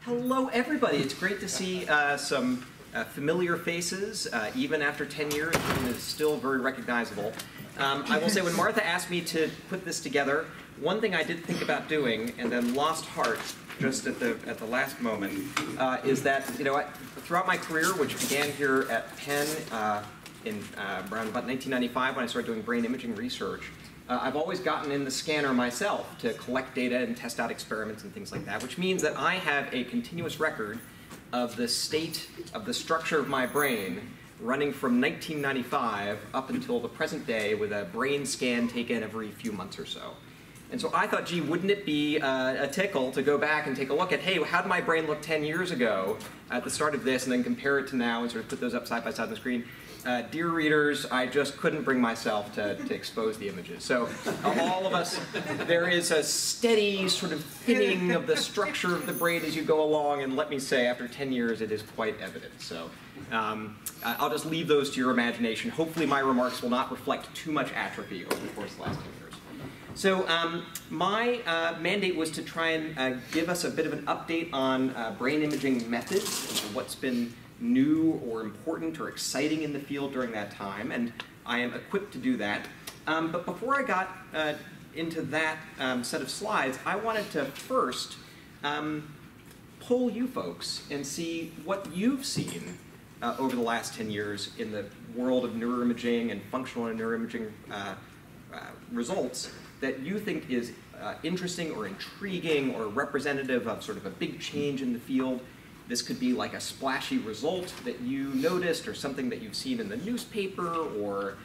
Hello, everybody. It's great to see some familiar faces. Even after 10 years, it is still very recognizable. I will say, when Martha asked me to put this together, one thing I did think about doing, and then lost heart just at the last moment, is that throughout my career, which began here at Penn in around about 1995 when I started doing brain imaging research, I've always gotten in the scanner myself to collect data and test out experiments and things like that, which means that I have a continuous record of the state of the structure of my brain running from 1995 up until the present day with a brain scan taken every few months or so. And so I thought, gee, wouldn't it be a tickle to go back and take a look at, hey, how did my brain look 10 years ago at the start of this, and then compare it to now and sort of put those up side by side on the screen. Dear readers, I just couldn't bring myself to expose the images. So all of us, there is a steady sort of thinning of the structure of the brain as you go along, and let me say, after 10 years, it is quite evident. So I'll just leave those to your imagination. Hopefully my remarks will not reflect too much atrophy over the course of the last 10 years. So my mandate was to try and give us a bit of an update on brain imaging methods, and what's been new or important or exciting in the field during that time, and I am equipped to do that. But before I got into that set of slides, I wanted to first poll you folks and see what you've seen over the last 10 years in the world of neuroimaging and functional neuroimaging results that you think is interesting or intriguing or representative of sort of a big change in the field. This could be like a splashy result that you noticed, or something that you've seen in the newspaper, or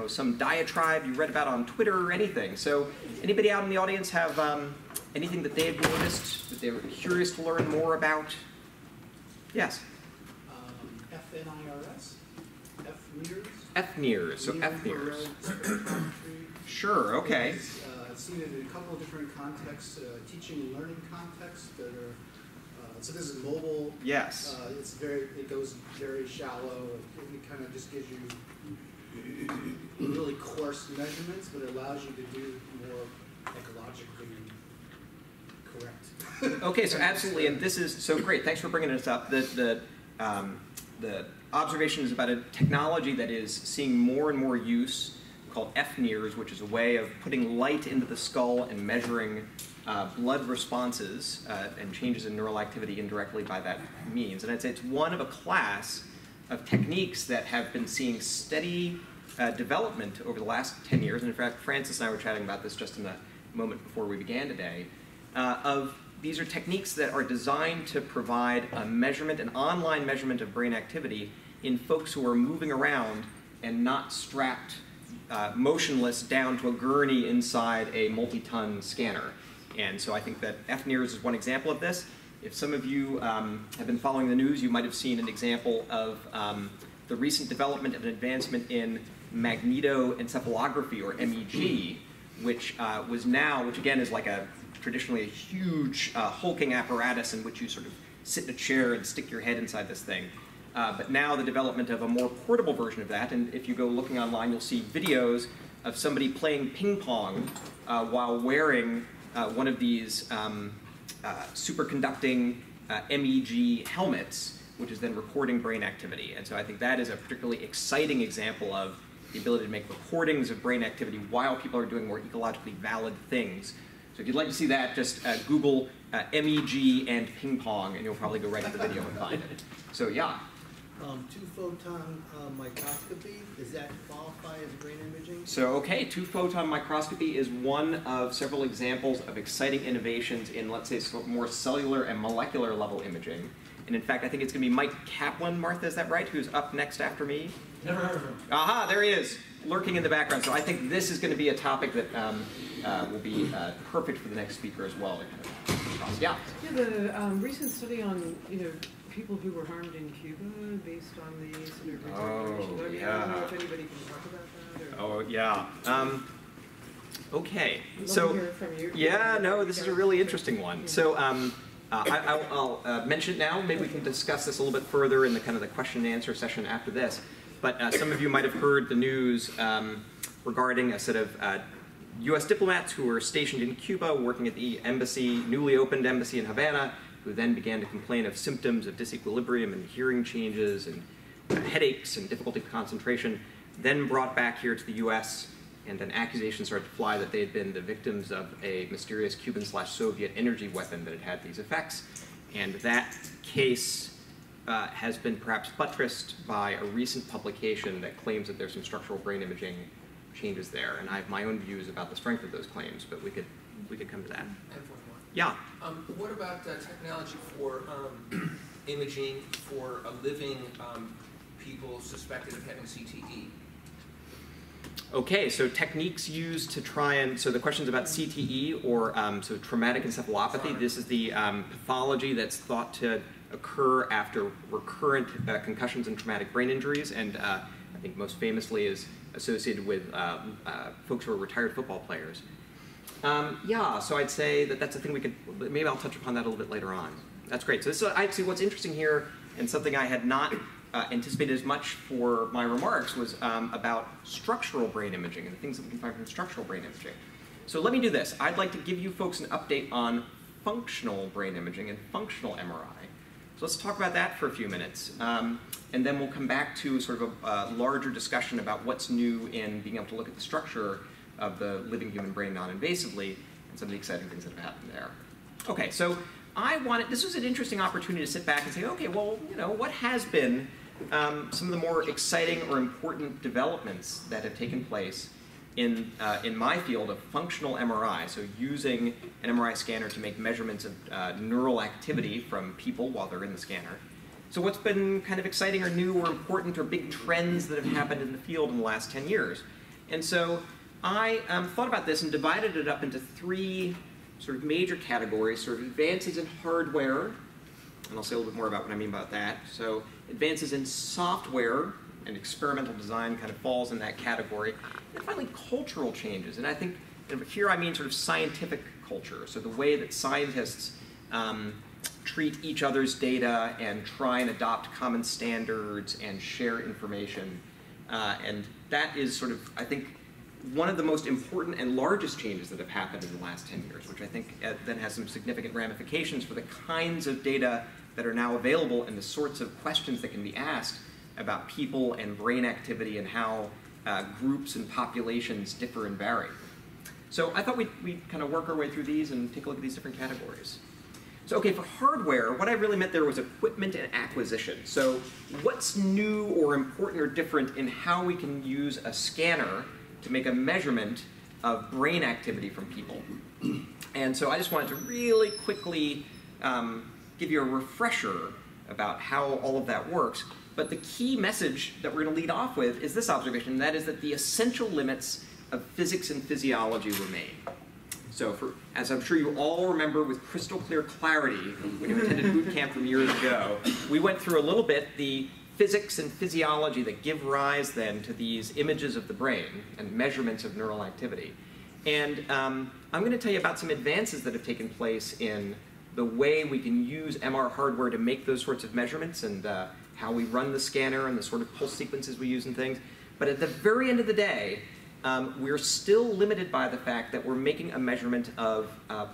some diatribe you read about on Twitter, or anything. So anybody out in the audience have anything that they've noticed that they were curious to learn more about? Yes? FNIRS? FNIRS? FNIRS, so FNIRS. Sure, okay. I've seen it in a couple of different contexts, teaching and learning contexts that are. So this is mobile. Yes. It goes very shallow. It kind of just gives you really coarse measurements, but it allows you to do more ecologically correct. Okay, so absolutely, and this is so great. Thanks for bringing this up. The observation is about a technology that is seeing more and more use, called FNIRS, which is a way of putting light into the skull and measuring blood responses and changes in neural activity indirectly by that means. And I'd say it's one of a class of techniques that have been seeing steady development over the last 10 years. And in fact, Francis and I were chatting about this just in the moment before we began today. These are techniques that are designed to provide a measurement, an online measurement of brain activity in folks who are moving around and not strapped motionless down to a gurney inside a multi-ton scanner. And so I think that FNIRS is one example of this. If some of you have been following the news, you might have seen an example of the recent development of an advancement in magnetoencephalography, or MEG, which again is like traditionally a huge hulking apparatus in which you sort of sit in a chair and stick your head inside this thing. But now the development of a more portable version of that, and if you go looking online, you'll see videos of somebody playing ping pong while wearing one of these superconducting MEG helmets, which is then recording brain activity. And so I think that is a particularly exciting example of the ability to make recordings of brain activity while people are doing more ecologically valid things. So if you'd like to see that, just Google MEG and ping pong, and you'll probably go right to the video and find it. So yeah. Two-photon microscopy, does that qualify as brain imaging? So okay, two-photon microscopy is one of several examples of exciting innovations in, let's say, more cellular and molecular level imaging. And in fact, I think it's going to be Mike Kaplan, Martha, is that right, who's up next after me? Never heard of him. Aha, there he is, lurking in the background. So I think this is going to be a topic that will be perfect for the next speaker as well. Yeah. Yeah, the recent study on people who were harmed in Cuba based on the sort of oh, yeah. I don't know if anybody can talk about that. Or... Oh yeah. Okay. So to hear from you. Yeah, no, this is a really interesting one. So I'll mention it now. Maybe we can discuss this a little bit further in the kind of the question and answer session after this. But some of you might have heard the news regarding a set of U.S. diplomats who were stationed in Cuba, working at the embassy, newly opened embassy in Havana, who then began to complain of symptoms of disequilibrium and hearing changes and headaches and difficulty of concentration, then brought back here to the US, and then accusations started to fly that they had been the victims of a mysterious Cuban/Soviet energy weapon that had these effects. And that case has been perhaps buttressed by a recent publication that claims that there's some structural brain imaging changes there. And I have my own views about the strength of those claims, but we could come to that. I have one more. Yeah. What about technology for imaging for living people suspected of having CTE? Okay, so techniques used to try and, so the question's about CTE, or so traumatic encephalopathy. This is the pathology that's thought to occur after recurrent concussions and traumatic brain injuries, and I think most famously is associated with folks who are retired football players. Yeah, so I'd say that that's a thing we could, maybe I'll touch upon that a little bit later on. That's great. So this is, I'd say what's interesting here, and something I had not anticipated as much for my remarks, was about structural brain imaging and the things that we can find from structural brain imaging. So let me do this. I'd like to give you folks an update on functional brain imaging and functional MRI. So let's talk about that for a few minutes. And then we'll come back to sort of a larger discussion about what's new in being able to look at the structure of the living human brain non-invasively and some of the exciting things that have happened there. Okay, so this was an interesting opportunity to sit back and say, okay, well, you know, what has been some of the more exciting or important developments that have taken place in my field of functional MRI, so using an MRI scanner to make measurements of neural activity from people while they're in the scanner. So what's been kind of exciting or new or important or big trends that have happened in the field in the last 10 years? And so I thought about this and divided it up into three sort of major categories, sort of advances in hardware, and I'll say a little bit more about what I mean about that. So advances in software, and experimental design kind of falls in that category. And finally, cultural changes. And I think here I mean sort of scientific culture. So the way that scientists treat each other's data and try and adopt common standards and share information. And that is sort of, I think, one of the most important and largest changes that have happened in the last 10 years, which I think then has some significant ramifications for the kinds of data that are now available and the sorts of questions that can be asked about people and brain activity and how groups and populations differ and vary. So I thought we'd kind of work our way through these and take a look at these different categories. So okay, for hardware, what I really meant there was equipment and acquisition. So what's new or important or different in how we can use a scanner to make a measurement of brain activity from people? And so I just wanted to really quickly give you a refresher about how all of that works. But the key message that we're going to lead off with is this observation, and that is that the essential limits of physics and physiology remain. So as I'm sure you all remember with crystal clear clarity, when you attended boot camp from years ago, we went through a little bit the physics and physiology that give rise then to these images of the brain and measurements of neural activity. And I'm going to tell you about some advances that have taken place in the way we can use MR hardware to make those sorts of measurements and how we run the scanner and the sort of pulse sequences we use and things. But at the very end of the day, we're still limited by the fact that we're making a measurement of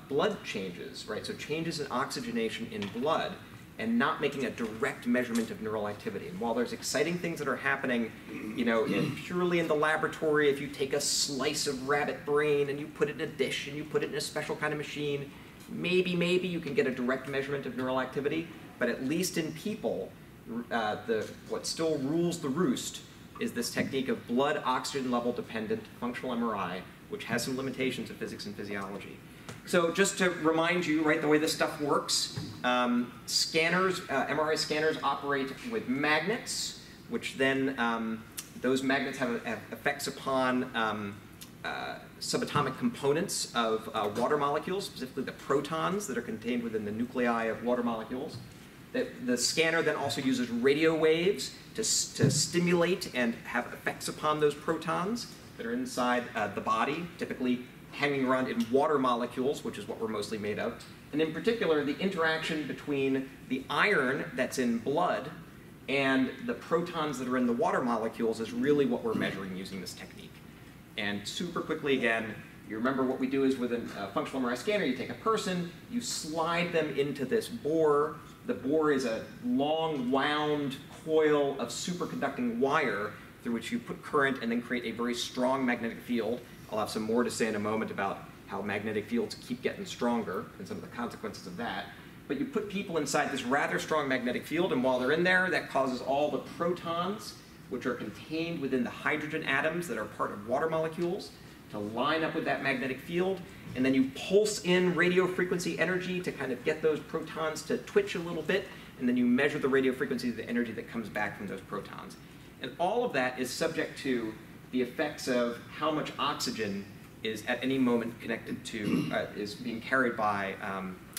blood changes, right? So changes in oxygenation in blood, and not making a direct measurement of neural activity. And while there's exciting things that are happening, you know, purely in the laboratory, if you take a slice of rabbit brain and you put it in a dish and you put it in a special kind of machine, maybe you can get a direct measurement of neural activity. But at least in people, what still rules the roost is this technique of blood oxygen level dependent functional MRI, which has some limitations of physics and physiology. So just to remind you, right, the way this stuff works, scanners, MRI scanners operate with magnets, which then those magnets have effects upon subatomic components of water molecules, specifically the protons that are contained within the nuclei of water molecules. The scanner then also uses radio waves to stimulate and have effects upon those protons that are inside the body, typically hanging around in water molecules, which is what we're mostly made of. And in particular, the interaction between the iron that's in blood and the protons that are in the water molecules is really what we're measuring using this technique. And super quickly again, You remember what we do is with a functional MRI scanner, you take a person, you slide them into this bore. The bore is a long wound coil of superconducting wire through which you put current and then create a very strong magnetic field. I'll have some more to say in a moment about how magnetic fields keep getting stronger and some of the consequences of that. But you put people inside this rather strong magnetic field, and while they're in there, that causes all the protons, which are contained within the hydrogen atoms that are part of water molecules, to line up with that magnetic field, and then you pulse in radio frequency energy to kind of get those protons to twitch a little bit, and then you measure the radio frequency of the energy that comes back from those protons. And all of that is subject to the effects of how much oxygen is at any moment connected to, is being carried by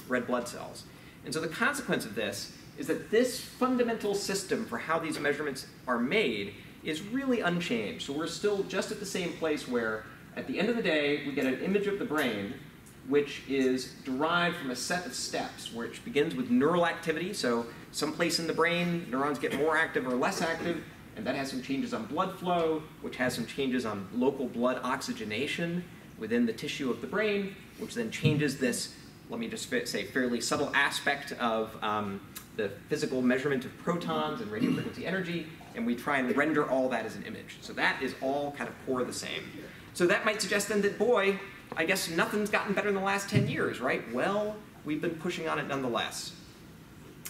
red blood cells. And so the consequence of this is that this fundamental system for how these measurements are made is really unchanged. So we're still just at the same place where at the end of the day, we get an image of the brain which is derived from a set of steps, which begins with neural activity. So someplace in the brain, neurons get more active or less active, and that has some changes on blood flow, which has some changes on local blood oxygenation within the tissue of the brain, which then changes this, let me just say, fairly subtle aspect of the physical measurement of protons and radio frequency energy, and we try and render all that as an image. So that is all kind of core the same. So that might suggest then that, boy, I guess nothing's gotten better in the last 10 years, right? Well, we've been pushing on it nonetheless.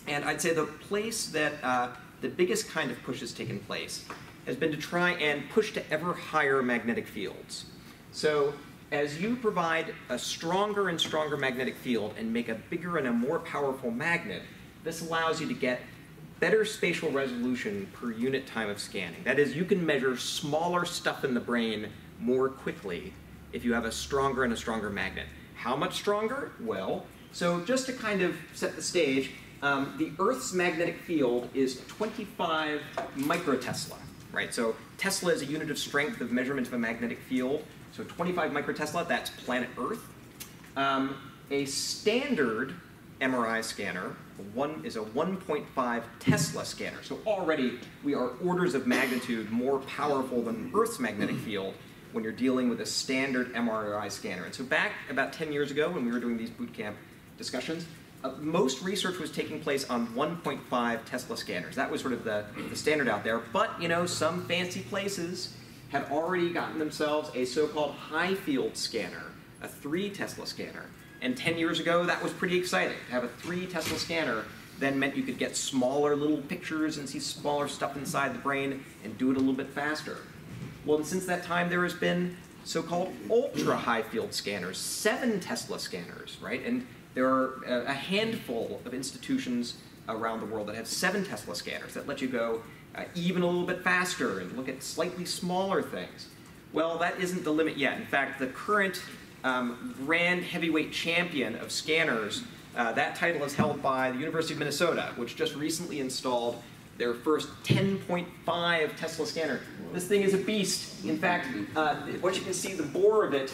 And I'd say the place that the biggest kind of push has taken place has been to try and push to ever higher magnetic fields. So as you provide a stronger and stronger magnetic field and make a bigger and a more powerful magnet, this allows you to get better spatial resolution per unit time of scanning. That is, you can measure smaller stuff in the brain more quickly if you have a stronger and a stronger magnet. How much stronger? Well, so just to kind of set the stage, the Earth's magnetic field is 25 microtesla, right? So Tesla is a unit of strength of measurement of a magnetic field. So 25 microtesla, that's planet Earth. A standard MRI scanner is a 1.5 Tesla scanner. So already we are orders of magnitude more powerful than Earth's magnetic field when you're dealing with a standard MRI scanner. And so back about 10 years ago when we were doing these boot camp discussions, most research was taking place on 1.5 Tesla scanners. That was sort of the standard out there. But, you know, some fancy places had already gotten themselves a so-called high field scanner, a 3 Tesla scanner. And 10 years ago, that was pretty exciting. To have a 3 Tesla scanner then meant you could get smaller little pictures and see smaller stuff inside the brain and do it a little bit faster. Well, and since that time, there has been so-called ultra-high field scanners, 7 Tesla scanners, right? And there are a handful of institutions around the world that have 7 Tesla scanners that let you go even a little bit faster and look at slightly smaller things. Well, that isn't the limit yet. In fact, the current grand heavyweight champion of scanners, that title is held by the University of Minnesota, which just recently installed their first 10.5 Tesla scanner. This thing is a beast. In fact, what you can see, the bore of it,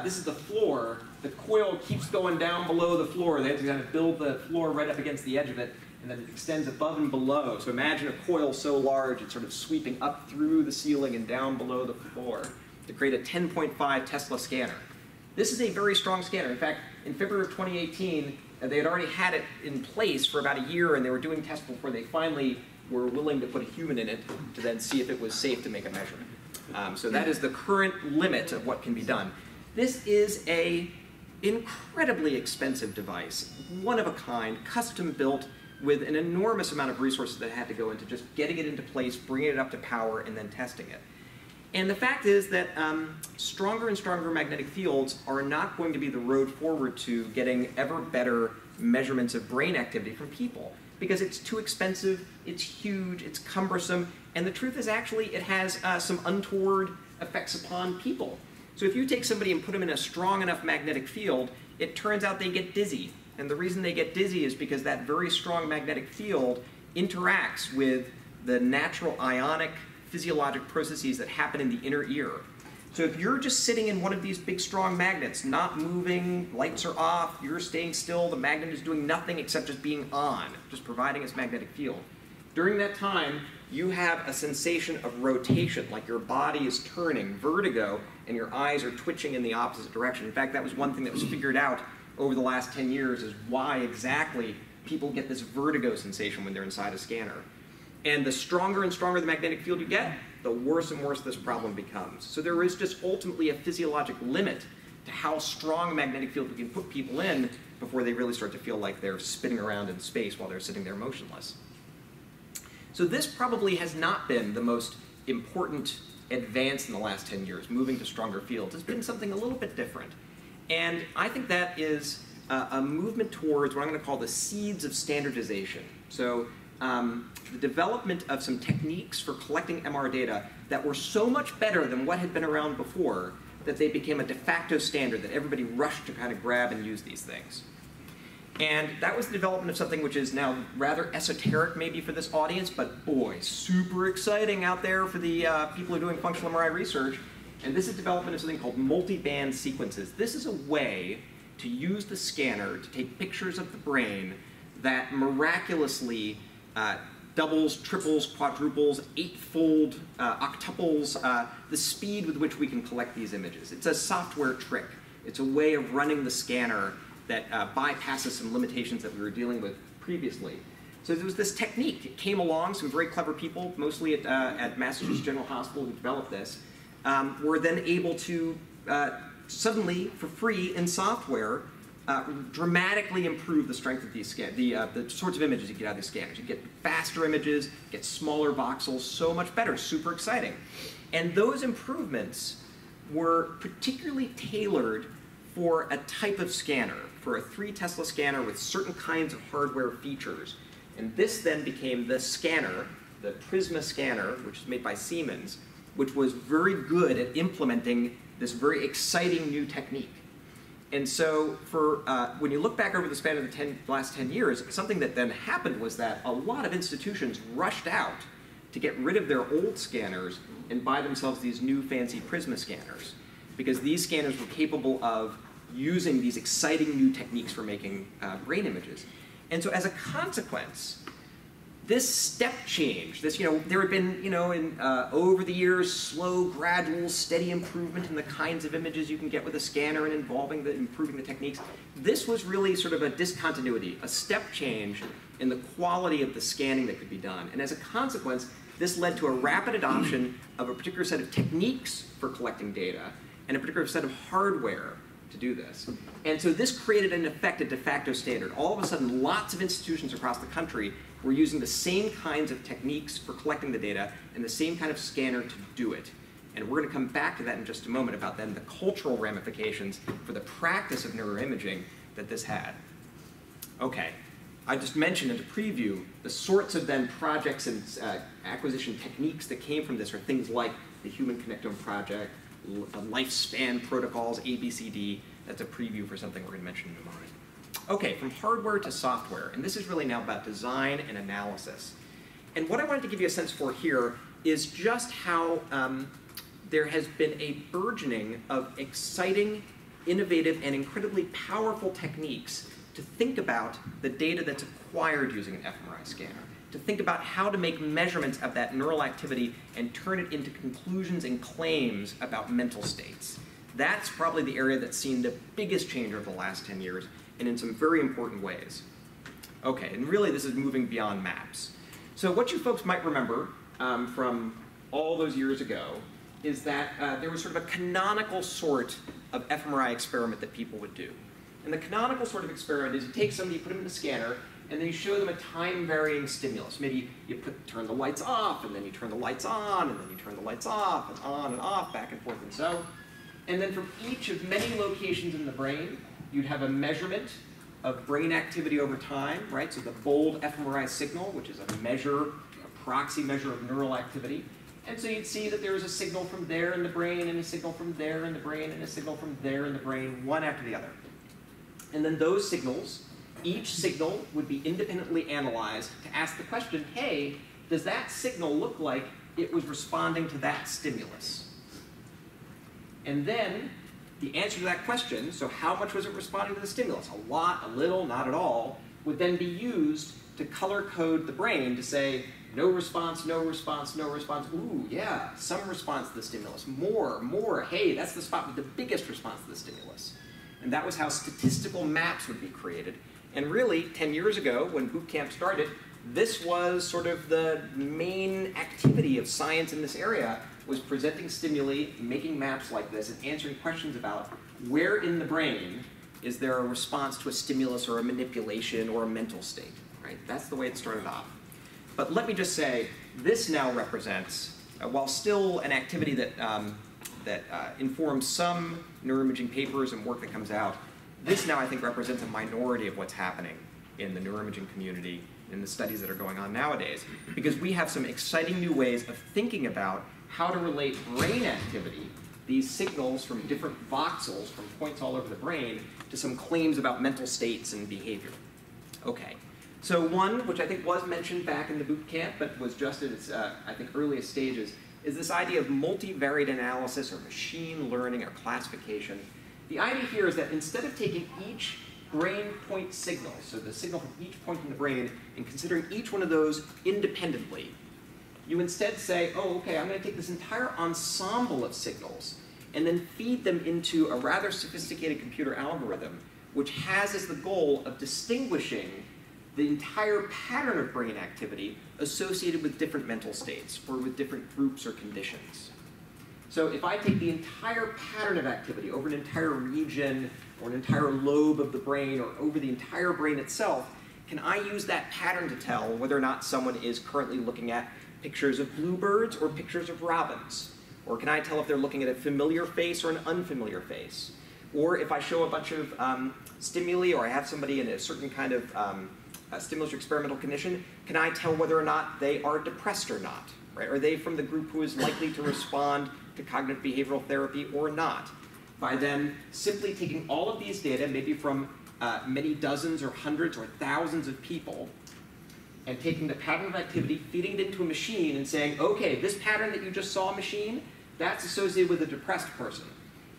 this is the floor. The coil keeps going down below the floor. They have to kind of build the floor right up against the edge of it, and then it extends above and below. So imagine a coil so large, it's sort of sweeping up through the ceiling and down below the floor to create a 10.5 Tesla scanner. This is a very strong scanner. In fact, in February of 2018, they had already had it in place for about a year, and they were doing tests before they finally were willing to put a human in it to then see if it was safe to make a measurement. So that is the current limit of what can be done. This is an incredibly expensive device, one of a kind, custom built with an enormous amount of resources that had to go into just getting it into place, bringing it up to power, and then testing it. And the fact is that stronger and stronger magnetic fields are not going to be the road forward to getting ever better measurements of brain activity from people, because it's too expensive, it's huge, it's cumbersome, and the truth is actually it has some untoward effects upon people. So if you take somebody and put them in a strong enough magnetic field, it turns out they get dizzy. And the reason they get dizzy is because that very strong magnetic field interacts with the natural ionic physiologic processes that happen in the inner ear. So if you're just sitting in one of these big strong magnets, not moving, lights are off, you're staying still, the magnet is doing nothing except just being on, just providing its magnetic field. During that time, you have a sensation of rotation, like your body is turning, vertigo, and your eyes are twitching in the opposite direction. In fact, that was one thing that was figured out over the last 10 years is why exactly people get this vertigo sensation when they're inside a scanner. And the stronger and stronger the magnetic field you get, the worse and worse this problem becomes. So there is just ultimately a physiologic limit to how strong a magnetic field we can put people in before they really start to feel like they're spinning around in space while they're sitting there motionless. So this probably has not been the most important advance in the last 10 years, moving to stronger fields. It's been something a little bit different. And I think that is a movement towards what I'm going to call the seeds of standardization. So the development of some techniques for collecting MR data that were so much better than what had been around before that they became a de facto standard that everybody rushed to kind of grab and use these things. And that was the development of something which is now rather esoteric maybe for this audience, but boy, super exciting out there for the people who are doing functional MRI research. And this is development of something called multiband sequences. This is a way to use the scanner to take pictures of the brain that miraculously doubles, triples, quadruples, eightfold, octuples, the speed with which we can collect these images. It's a software trick. It's a way of running the scanner that bypasses some limitations that we were dealing with previously. So there was this technique. It came along, some very clever people, mostly at Massachusetts General Hospital who developed this, were then able to suddenly, for free in software, dramatically improve the strength of these the sorts of images you get out of these scanners. You get faster images, get smaller voxels, so much better, super exciting. And those improvements were particularly tailored for a type of scanner, for a 3 Tesla scanner with certain kinds of hardware features. And this then became the scanner, the Prisma scanner, which is made by Siemens, which was very good at implementing this very exciting new technique. And so for, when you look back over the span of the last 10 years, something that then happened was that a lot of institutions rushed out to get rid of their old scanners and buy themselves these new fancy Prisma scanners, because these scanners were capable of using these exciting new techniques for making brain images. And so as a consequence, this step change, this, there had been, over the years, slow, gradual, steady improvement in the kinds of images you can get with a scanner and involving improving the techniques. This was really sort of a discontinuity, a step change in the quality of the scanning that could be done. And as a consequence, this led to a rapid adoption of a particular set of techniques for collecting data and a particular set of hardware to do this. And so this created, in effect, a de facto standard. All of a sudden, lots of institutions across the country were using the same kinds of techniques for collecting the data and the same kind of scanner to do it. And we're going to come back to that in just a moment about then the cultural ramifications for the practice of neuroimaging that this had. Okay, I just mentioned in the preview the sorts of then projects and acquisition techniques that came from this are things like the Human Connectome Project, lifespan protocols, ABCD. That's a preview for something we're going to mention in a moment. Okay, from hardware to software, and this is really now about design and analysis. And what I wanted to give you a sense for here is just how there has been a burgeoning of exciting, innovative, and incredibly powerful techniques to think about the data that's acquired using an fMRI scanner, to think about how to make measurements of that neural activity and turn it into conclusions and claims about mental states. That's probably the area that's seen the biggest change over the last 10 years, and in some very important ways. Okay, and really this is moving beyond maps. So what you folks might remember from all those years ago is that there was sort of a canonical sort of fMRI experiment that people would do. And the canonical sort of experiment is you take somebody, you put them in the scanner, and then you show them a time-varying stimulus. Maybe you turn the lights off, and then you turn the lights on, and then you turn the lights off, and on and off, back and forth and so. And then from each of many locations in the brain, you'd have a measurement of brain activity over time, right? So the bold fMRI signal, which is a measure, a proxy measure of neural activity. And so you'd see that there was a signal from there in the brain, and a signal from there in the brain, and a signal from there in the brain, one after the other. And then those signals, each signal would be independently analyzed to ask the question, hey, does that signal look like it was responding to that stimulus? And then the answer to that question, so how much was it responding to the stimulus? A lot, a little, not at all, would then be used to color code the brain to say, no response, no response, no response. Ooh, yeah, some response to the stimulus. More, more. Hey, that's the spot with the biggest response to the stimulus. And that was how statistical maps would be created. And really, 10 years ago, when boot camp started, this was sort of the main activity of science in this area, was presenting stimuli, making maps like this, and answering questions about where in the brain is there a response to a stimulus or a manipulation or a mental state, right? That's the way it started off. But let me just say, this now represents, while still an activity that, informs some neuroimaging papers and work that comes out, this now I think represents a minority of what's happening in the neuroimaging community, in the studies that are going on nowadays, because we have some exciting new ways of thinking about how to relate brain activity, these signals from different voxels, from points all over the brain, to some claims about mental states and behavior. Okay. So one, which I think was mentioned back in the boot camp, but was just at its, I think, earliest stages, is this idea of multivariate analysis or machine learning or classification. The idea here is that instead of taking each brain point signal, so the signal from each point in the brain, and considering each one of those independently, you instead say, oh, okay, I'm going to take this entire ensemble of signals and then feed them into a rather sophisticated computer algorithm, which has as the goal of distinguishing the entire pattern of brain activity associated with different mental states or with different groups or conditions. So if I take the entire pattern of activity over an entire region or an entire lobe of the brain or over the entire brain itself, can I use that pattern to tell whether or not someone is currently looking at pictures of bluebirds or pictures of robins? Or can I tell if they're looking at a familiar face or an unfamiliar face? Or if I show a bunch of stimuli or I have somebody in a certain kind of stimulus or experimental condition, can I tell whether or not they are depressed or not? Right? Are they from the group who is likely to respond to cognitive behavioral therapy or not? By then simply taking all of these data, maybe from many dozens or hundreds or thousands of people, and taking the pattern of activity, feeding it into a machine and saying, okay, this pattern that you just saw, machine, that's associated with a depressed person.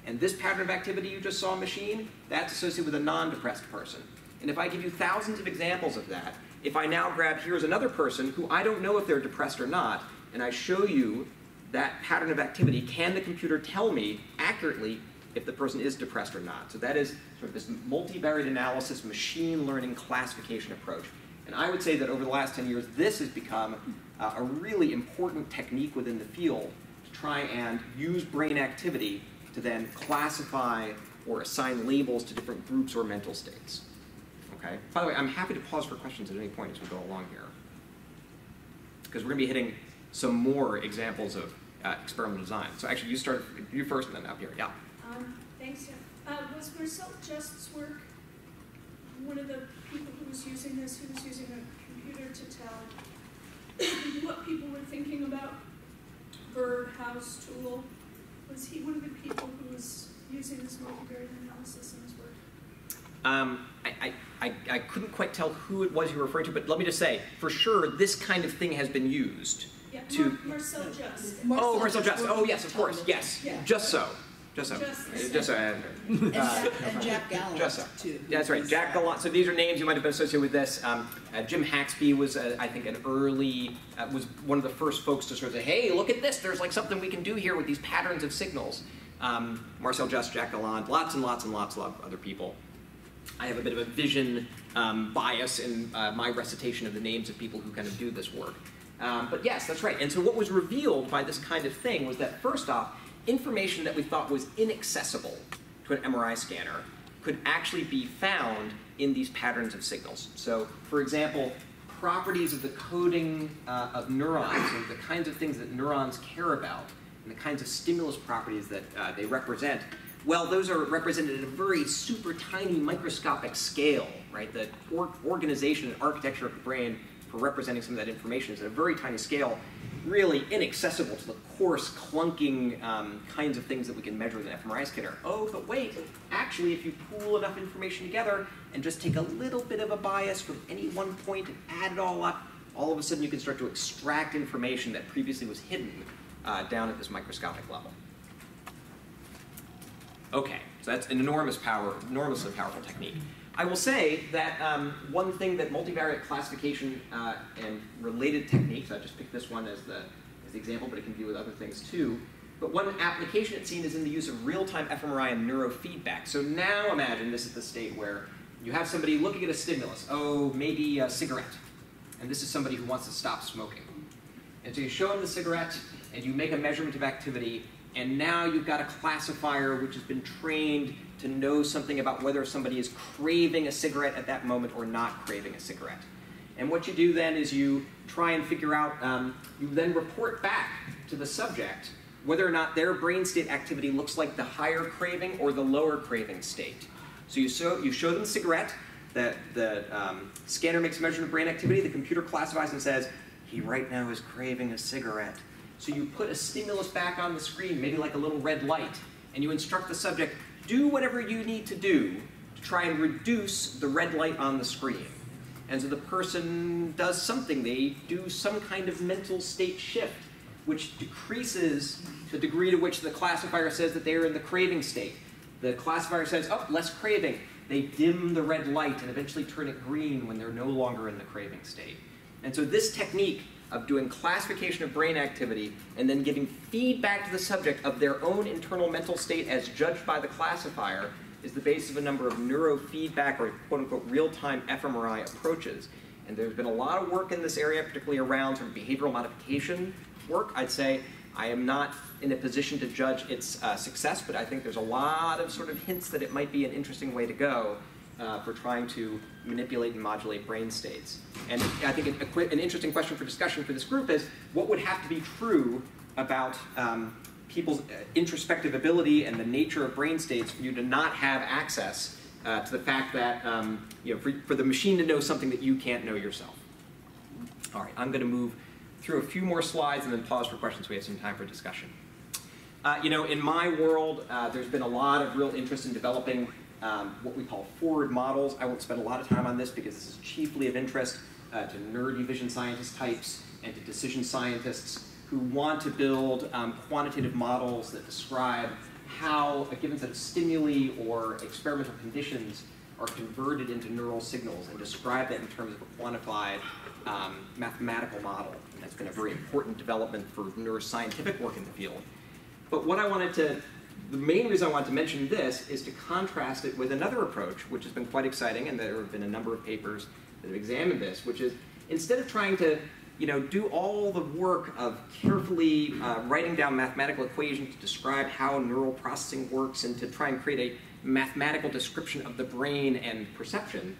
And this pattern of activity you just saw, machine, that's associated with a non-depressed person. And if I give you thousands of examples of that, if I now grab, here's another person who I don't know if they're depressed or not, and I show you that pattern of activity, can the computer tell me accurately if the person is depressed or not? So that is sort of this multivariate analysis, machine learning classification approach. And I would say that over the last 10 years, this has become a really important technique within the field to try and use brain activity to then classify or assign labels to different groups or mental states. Okay? By the way, I'm happy to pause for questions at any point as we go along here, because we're going to be hitting some more examples of experimental design. So actually, you first, and then up here. Yeah. Thanks, Jeff. Was Marcel Just's work one of the people who was using this, who was using a computer to tell what people were thinking about bird, house, tool? Was he one of the people who was using this multivariate analysis in his work? I couldn't quite tell who it was you were referring to, but let me just say, for sure, this kind of thing has been used. Yeah, Marcel Just. Oh, Marcel Just. Oh, yes, of course. Yes. Yeah. Just so. Just so. Just so. And Jack Gallant, just so. too. Yeah, that's right. Jack Gallant. So these are names you might have been associated with this. Jim Haxby was, I think, an early, was one of the first folks to sort of say, hey, look at this. There's like something we can do here with these patterns of signals. Marcel Just, Jack Gallant, lots and lots and lots of other people. I have a bit of a vision bias in my recitation of the names of people who kind of do this work. But yes, that's right. And so what was revealed by this kind of thing was that, first off, information that we thought was inaccessible to an MRI scanner could actually be found in these patterns of signals. So, for example, properties of the coding of neurons, and the kinds of things that neurons care about, and the kinds of stimulus properties that they represent, well, those are represented at a very super tiny microscopic scale, right? The organization and architecture of the brain for representing some of that information is at a very tiny scale, really inaccessible to the coarse, clunking kinds of things that we can measure with an fMRI scanner. Oh, but wait, actually, if you pool enough information together and just take a little bit of a bias from any one point and add it all up, all of a sudden you can start to extract information that previously was hidden down at this microscopic level. Okay, so that's an enormously powerful technique. I will say that one thing that multivariate classification and related techniques, I just picked this one as the example, but it can deal with other things too. But one application it's seen is in the use of real-time fMRI and neurofeedback. So now imagine this is the state where you have somebody looking at a stimulus, oh, maybe a cigarette. And this is somebody who wants to stop smoking. And so you show them the cigarette, and you make a measurement of activity, and now you've got a classifier which has been trained to know something about whether somebody is craving a cigarette at that moment or not craving a cigarette. And what you do then is you try and figure out, you then report back to the subject whether or not their brain state activity looks like the higher craving or the lower craving state. So you show them the cigarette, the scanner makes a measurement of brain activity, the computer classifies and says, he right now is craving a cigarette. So you put a stimulus back on the screen, maybe like a little red light, and you instruct the subject, do whatever you need to do to try and reduce the red light on the screen. And so the person does something, they do some kind of mental state shift, which decreases the degree to which the classifier says that they are in the craving state. The classifier says, oh, less craving. They dim the red light and eventually turn it green when they're no longer in the craving state. And so this technique of doing classification of brain activity and then giving feedback to the subject of their own internal mental state as judged by the classifier is the basis of a number of neurofeedback or quote-unquote real-time fMRI approaches. And there's been a lot of work in this area, particularly around sort of behavioral modification work. I'd say I am not in a position to judge its success, but I think there's a lot of sort of hints that it might be an interesting way to go for trying to manipulate and modulate brain states. And I think an interesting question for discussion for this group is, what would have to be true about people's introspective ability and the nature of brain states for you to not have access to the fact that, for the machine to know something that you can't know yourself. All right, I'm going to move through a few more slides and then pause for questions. We have some time for discussion. In my world, there's been a lot of real interest in developing what we call forward models. I won't spend a lot of time on this because this is chiefly of interest to nerdy vision scientist types and to decision scientists who want to build quantitative models that describe how a given set of stimuli or experimental conditions are converted into neural signals and describe that in terms of a quantified mathematical model. And that's been a very important development for neuroscientific work in the field. But what the main reason I wanted to mention this is to contrast it with another approach, which has been quite exciting, and there have been a number of papers that have examined this, which is instead of trying to do all the work of carefully writing down mathematical equations to describe how neural processing works and to try and create a mathematical description of the brain and perception,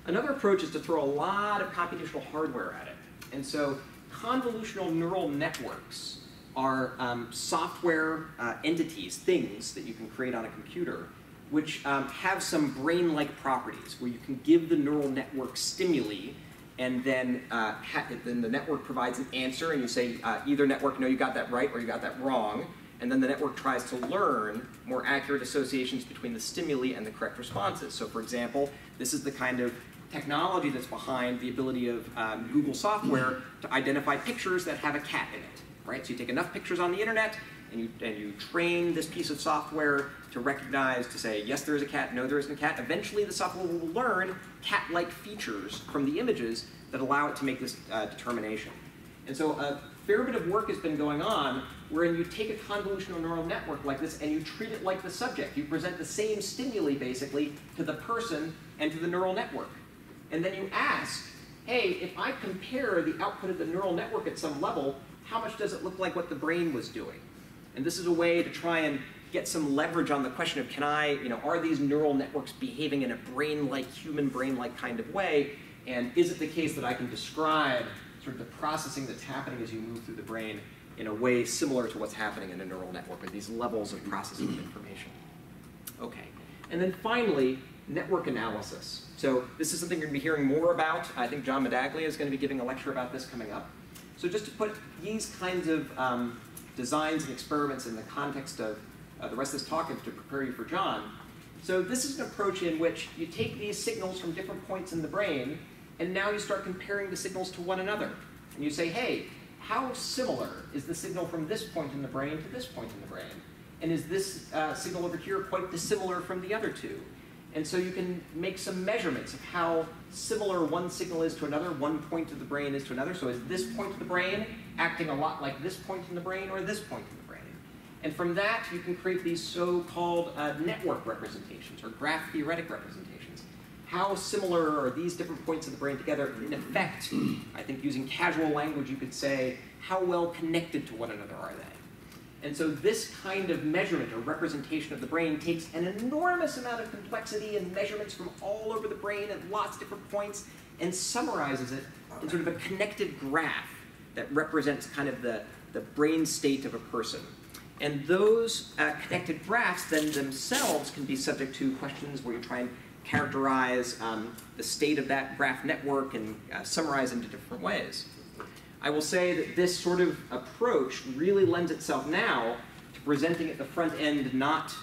another approach is to throw a lot of computational hardware at it. And so convolutional neural networks are software entities, things that you can create on a computer, which have some brain-like properties, where you can give the neural network stimuli, and then the network provides an answer, and you say, either network, no, you got that right, or you got that wrong, and then the network tries to learn more accurate associations between the stimuli and the correct responses. So for example, this is the kind of technology that's behind the ability of Google software to identify pictures that have a cat in it. Right? So you take enough pictures on the internet, and you train this piece of software to recognize, to say, yes, there is a cat, no, there isn't a cat. Eventually, the software will learn cat-like features from the images that allow it to make this determination. And so a fair bit of work has been going on wherein you take a convolutional neural network like this and you treat it like the subject. You present the same stimuli, basically, to the person and to the neural network. And then you ask, hey, if I compare the output of the neural network at some level, how much does it look like what the brain was doing? And this is a way to try and get some leverage on the question of, are these neural networks behaving in a brain-like, human brain-like kind of way? And is it the case that I can describe sort of the processing that's happening as you move through the brain in a way similar to what's happening in a neural network, or these levels of processing of information? Okay. And then finally, network analysis. So this is something you're going to be hearing more about. I think John Medaglia is going to be giving a lecture about this coming up. So just to put these kinds of designs and experiments in the context of the rest of this talk and to prepare you for John. So this is an approach in which you take these signals from different points in the brain, and now you start comparing the signals to one another. And you say, hey, how similar is the signal from this point in the brain to this point in the brain? And is this signal over here quite dissimilar from the other two? And so you can make some measurements of how similar one signal is to another, one point of the brain is to another. So is this point of the brain acting a lot like this point in the brain or this point in the brain? And from that, you can create these so-called network representations or graph theoretic representations. How similar are these different points of the brain together? In effect, I think using casual language, you could say, how well connected to one another are they? And so this kind of measurement or representation of the brain takes an enormous amount of complexity and measurements from all over the brain at lots of different points and summarizes it in sort of a connected graph that represents kind of the brain state of a person. And those connected graphs then themselves can be subject to questions where you try and characterize the state of that graph network and summarize into different ways. I will say that this sort of approach really lends itself now to presenting at the front end not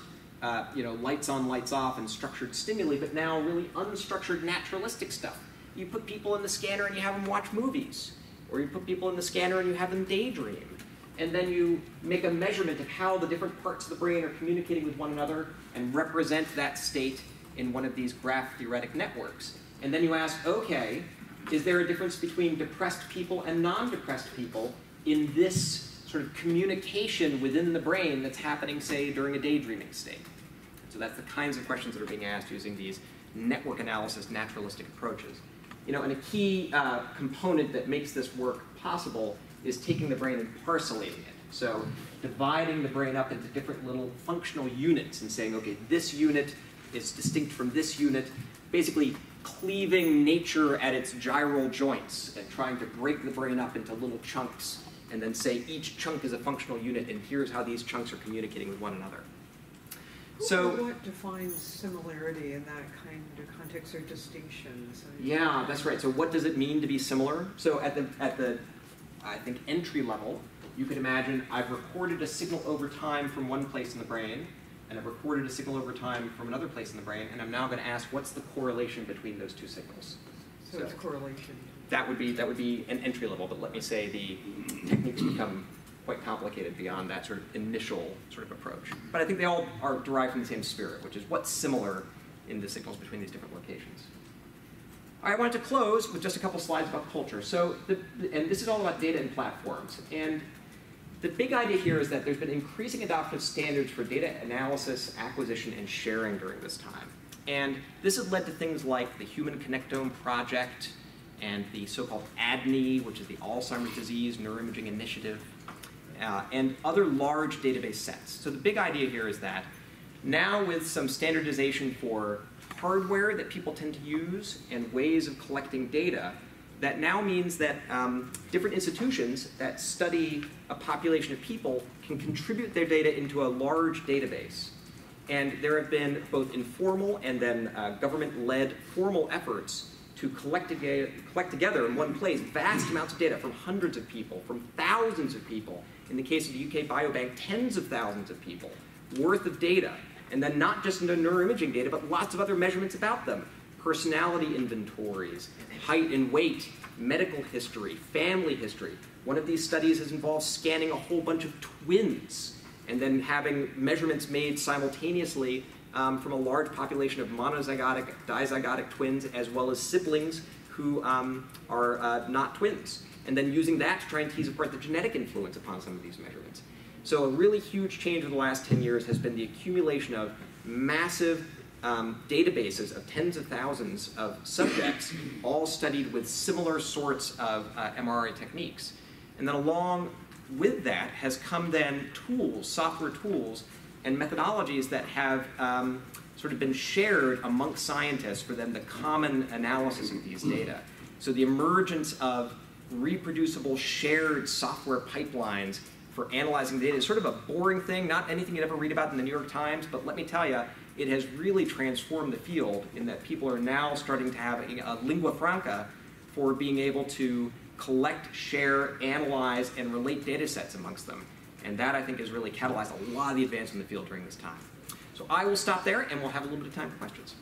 lights on, lights off and structured stimuli, but now really unstructured naturalistic stuff. You put people in the scanner and you have them watch movies, or you put people in the scanner and you have them daydream. And then you make a measurement of how the different parts of the brain are communicating with one another and represent that state in one of these graph theoretic networks. And then you ask, okay, is there a difference between depressed people and non-depressed people in this sort of communication within the brain that's happening, say, during a daydreaming state? So that's the kinds of questions that are being asked using these network analysis naturalistic approaches. And a key component that makes this work possible is taking the brain and parcellating it. So dividing the brain up into different little functional units and saying, okay, this unit is distinct from this unit, basically cleaving nature at its gyral joints and trying to break the brain up into little chunks and then say each chunk is a functional unit and here's how these chunks are communicating with one another. So what defines similarity in that kind of context or distinctions? Yeah, that's right. So what does it mean to be similar? So at the I think entry level, you could imagine I've recorded a signal over time from one place in the brain, and I've recorded a signal over time from another place in the brain, and I'm now going to ask what's the correlation between those two signals. So it's correlation. That would be an entry level, but let me say the techniques become quite complicated beyond that sort of initial sort of approach. But I think they all are derived from the same spirit, which is what's similar in the signals between these different locations. I wanted to close with just a couple slides about culture. So, and this is all about data and platforms. And the big idea here is that there's been increasing adoption of standards for data analysis, acquisition, and sharing during this time. And this has led to things like the Human Connectome Project and the so-called ADNI, which is the Alzheimer's Disease Neuroimaging Initiative, and other large database sets. So the big idea here is that now with some standardization for hardware that people tend to use and ways of collecting data, that now means that different institutions that study a population of people can contribute their data into a large database. And there have been both informal and then government-led formal efforts to collect together in one place vast amounts of data from hundreds of people, from thousands of people. In the case of the UK Biobank, tens of thousands of people worth of data. And then not just into neuroimaging data, but lots of other measurements about them. Personality inventories, height and weight, medical history, family history. One of these studies has involved scanning a whole bunch of twins and then having measurements made simultaneously from a large population of monozygotic, dizygotic twins, as well as siblings who are not twins. And then using that to try and tease apart the genetic influence upon some of these measurements. So a really huge change in the last 10 years has been the accumulation of massive databases of tens of thousands of subjects, all studied with similar sorts of MRI techniques. And then along with that has come then tools, software tools, and methodologies that have sort of been shared amongst scientists for then the common analysis of these data. So the emergence of reproducible shared software pipelines for analyzing data is sort of a boring thing, not anything you'd ever read about in the New York Times, but let me tell you, it has really transformed the field in that people are now starting to have a lingua franca for being able to collect, share, analyze, and relate data sets amongst them. And that, I think, has really catalyzed a lot of the advance in the field during this time. So I will stop there, and we'll have a little bit of time for questions.